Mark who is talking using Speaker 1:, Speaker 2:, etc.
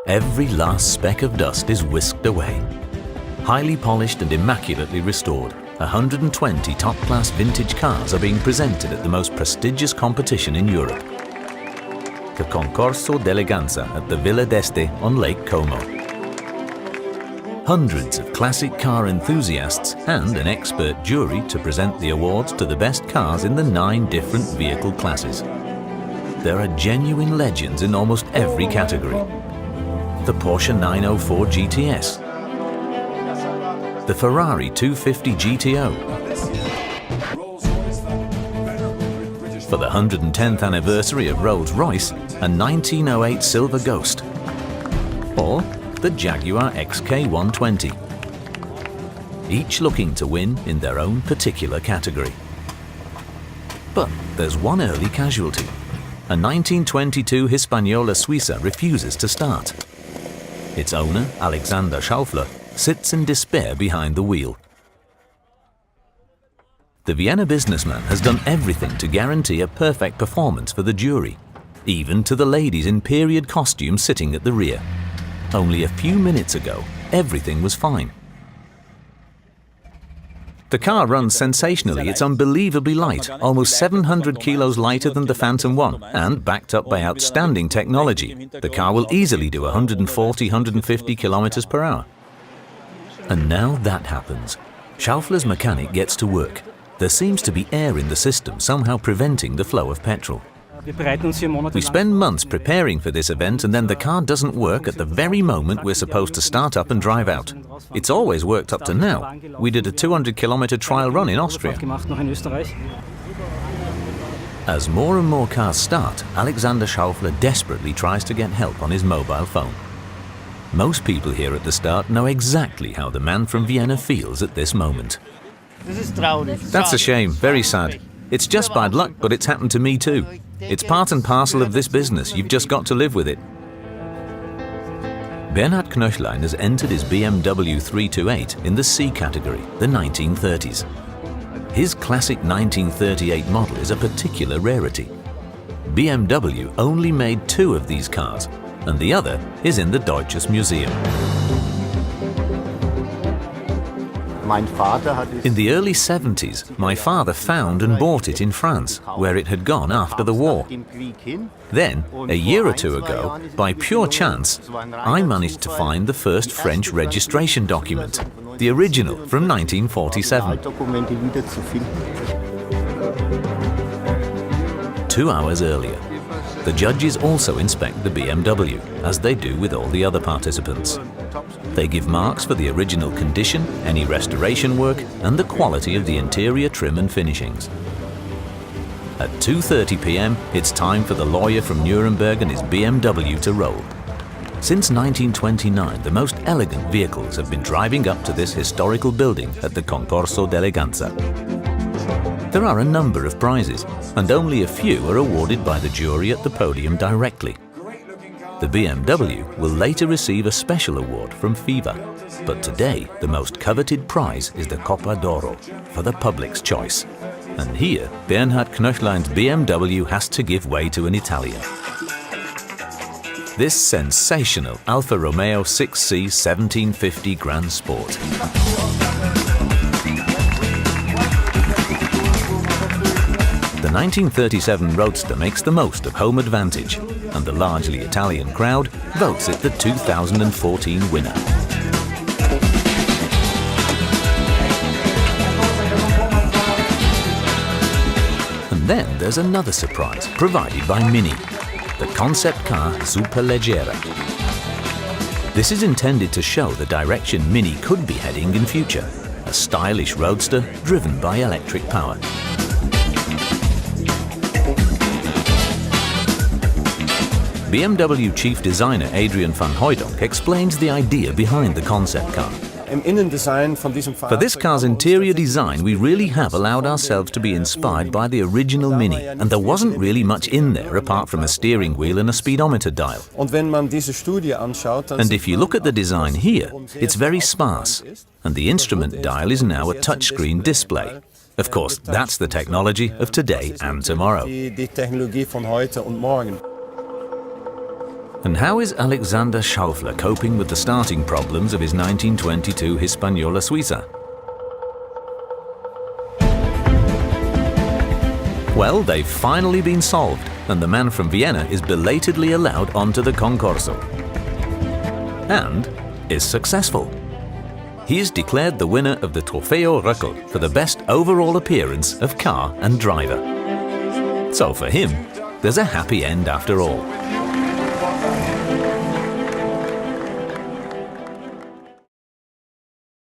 Speaker 1: Every last speck of dust is whisked away. Highly polished and immaculately restored, 120 top-class vintage cars are being presented at the most prestigious competition in Europe, the Concorso d'Eleganza at the Villa d'Este on Lake Como. Hundreds of classic car enthusiasts and an expert jury to present the awards to the best cars in the 9 different vehicle classes. There are genuine legends in almost every category. The Porsche 904 GTS, the Ferrari 250 GTO, for the 110th anniversary of Rolls-Royce, a 1908 Silver Ghost, or the Jaguar XK120, each looking to win in their own particular category. But there's one early casualty. A 1922 Hispaniola Suiza refuses to start. Its owner, Alexander Schaufler, sits in despair behind the wheel. The Vienna businessman has done everything to guarantee a perfect performance for the jury, even to the ladies in period costumes sitting at the rear. Only a few minutes ago, everything was fine. The car runs sensationally. It's unbelievably light, almost 700 kilos lighter than the Phantom 1, and backed up by outstanding technology. The car will easily do 140–150 kilometers per hour. And now that happens. Schaufler's mechanic gets to work. There seems to be air in the system, somehow preventing the flow of petrol. We spend months preparing for this event, and then the car doesn't work at the very moment we're supposed to start up and drive out. It's always worked up to now. We did a 200-kilometer trial run in Austria. As more and more cars start, Alexander Schaufler desperately tries to get help on his mobile phone. Most people here at the start know exactly how the man from Vienna feels at this moment. That's a shame, very sad. It's just bad luck, but it's happened to me too. It's part and parcel of this business. You've just got to live with it. Bernhard Knöchlein has entered his BMW 328 in the C category, the 1930s. His classic 1938 model is a particular rarity. BMW only made 2 of these cars, and the other is in the Deutsches Museum. In the early 70s, my father found and bought it in France, where it had gone after the war. Then, a year or 2 ago, by pure chance, I managed to find the first French registration document, the original from 1947. 2 hours earlier, the judges also inspect the BMW, as they do with all the other participants. They give marks for the original condition, any restoration work, and the quality of the interior trim and finishings. At 2:30 p.m, it's time for the lawyer from Nuremberg and his BMW to roll. Since 1929, the most elegant vehicles have been driving up to this historical building at the Concorso d'Eleganza. There are a number of prizes, and only a few are awarded by the jury at the podium directly. The BMW will later receive a special award from FIFA, but today the most coveted prize is the Coppa d'Oro, for the public's choice. And here, Bernhard Knöchlein's BMW has to give way to an Italian. This sensational Alfa Romeo 6C 1750 Grand Sport. The 1937 Roadster makes the most of home advantage, and the largely Italian crowd votes it the 2014 winner. And then there's another surprise provided by Mini, the concept car Superleggera. This is intended to show the direction Mini could be heading in future, a stylish roadster driven by electric power. BMW chief designer Adrian van Hooydonk explains the idea behind the concept car. For this car's interior design, we really have allowed ourselves to be inspired by the original Mini, and there wasn't really much in there apart from a steering wheel and a speedometer dial. And if you look at the design here, it's very sparse, and the instrument dial is now a touchscreen display. Of course, that's the technology of today and tomorrow. And how is Alexander Schaufler coping with the starting problems of his 1922 Hispaniola Suiza? Well, they've finally been solved, and the man from Vienna is belatedly allowed onto the Concorso. And is successful. He is declared the winner of the Trofeo Röckel for the best overall appearance of car and driver. So for him, there's a happy end after all.